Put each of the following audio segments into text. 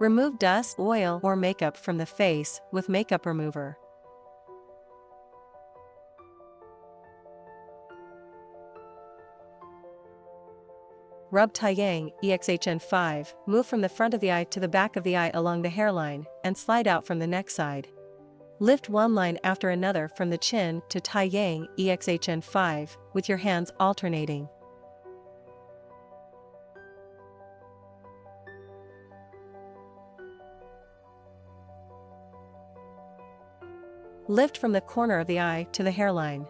Remove dust, oil, or makeup from the face with makeup remover. Rub Taiyang EMS&EL. Move from the front of the eye to the back of the eye along the hairline, and slide out from the neck side. Lift one line after another from the chin to Taiyang EMS&EL, with your hands alternating. Lift from the corner of the eye to the hairline.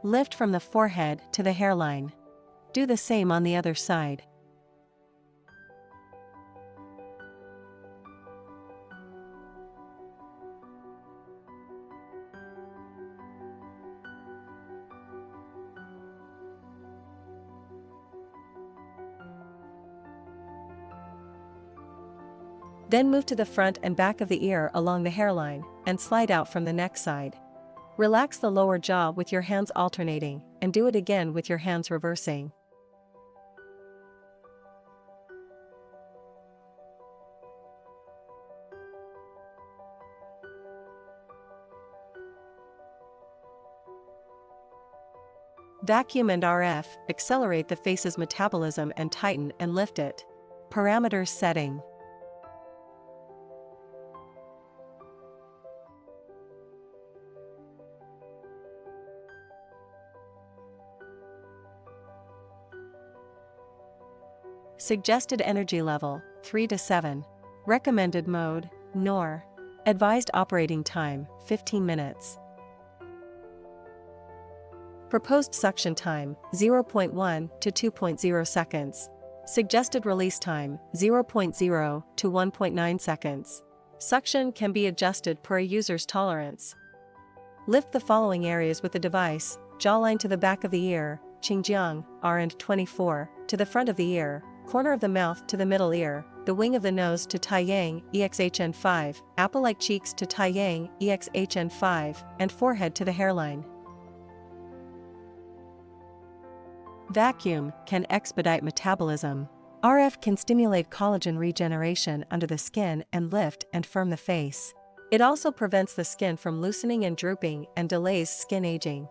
Lift from the forehead to the hairline. Do the same on the other side. Then move to the front and back of the ear along the hairline, and slide out from the neck side. Relax the lower jaw with your hands alternating, and do it again with your hands reversing. Vacuum and RF accelerate the face's metabolism and tighten and lift it. Parameters setting. Suggested energy level, 3 to 7. Recommended mode, NOR. Advised operating time, 15 minutes. Proposed suction time, 0.1 to 2.0 seconds. Suggested release time, 0.0 to 1.9 seconds. Suction can be adjusted per a user's tolerance. Lift the following areas with the device: jawline to the back of the ear, Qingjiang, R&24, to the front of the ear, corner of the mouth to the middle ear, the wing of the nose to Taiyang EMS&EL, apple-like cheeks to Taiyang EMS&EL, and forehead to the hairline. Vacuum can expedite metabolism. RF can stimulate collagen regeneration under the skin and lift and firm the face. It also prevents the skin from loosening and drooping and delays skin aging.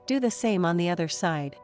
Do the same on the other side.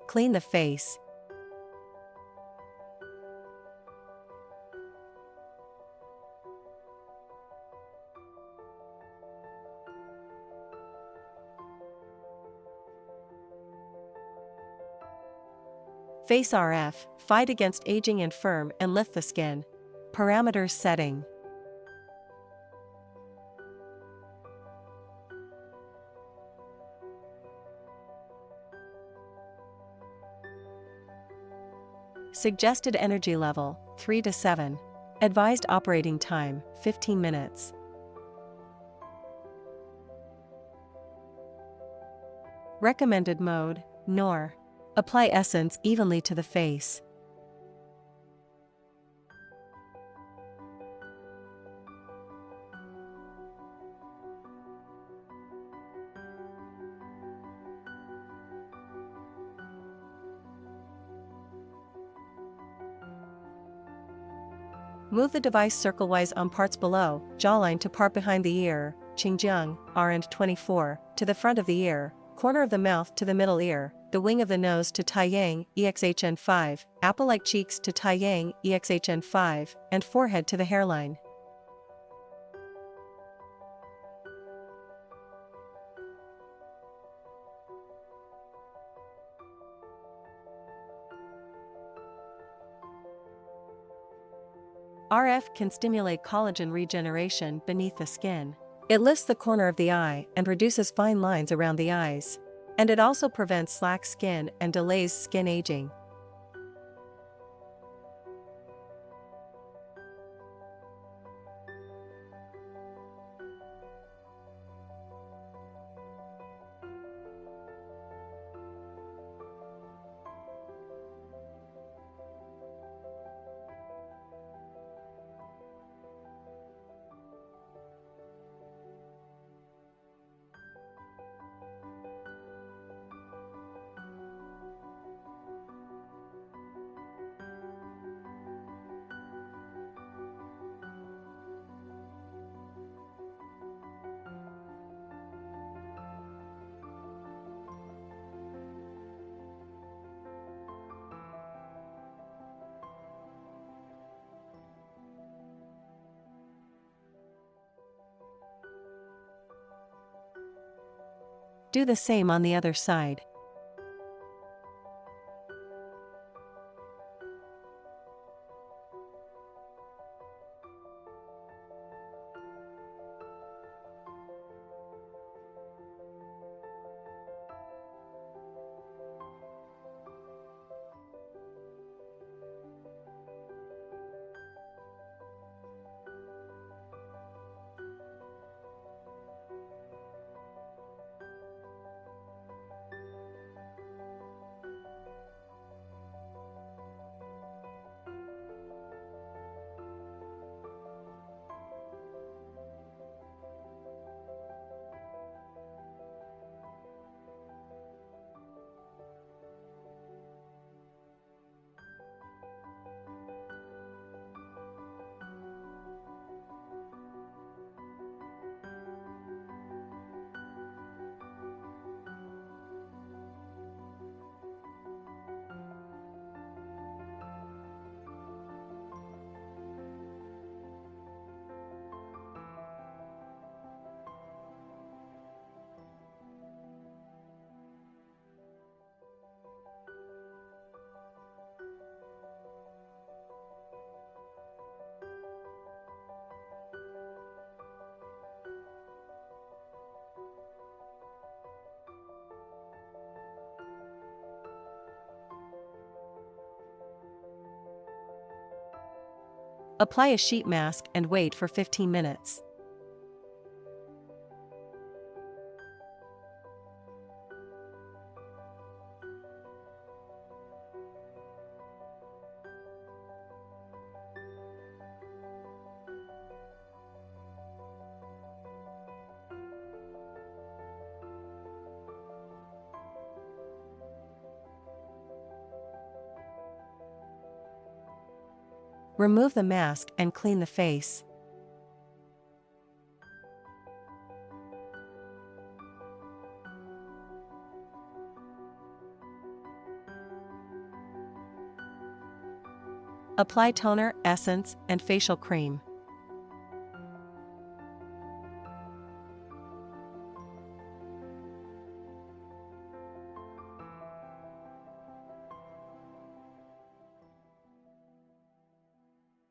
Clean the face. Face RF, fight against aging and firm and lift the skin. Parameters setting. Suggested energy level, 3 to 7. Advised operating time, 15 minutes. Recommended mode, NOR. Apply essence evenly to the face. Move the device circle-wise on parts below, jawline to part behind the ear, Qingjung, RN 24, to the front of the ear, corner of the mouth to the middle ear, the wing of the nose to Taiyang, EXHN 5, apple-like cheeks to Taiyang, EXHN 5, and forehead to the hairline. RF can stimulate collagen regeneration beneath the skin. It lifts the corner of the eye and reduces fine lines around the eyes. And it also prevents slack skin and delays skin aging. Do the same on the other side. Apply a sheet mask and wait for 15 minutes. Remove the mask and clean the face. Apply toner, essence, and facial cream.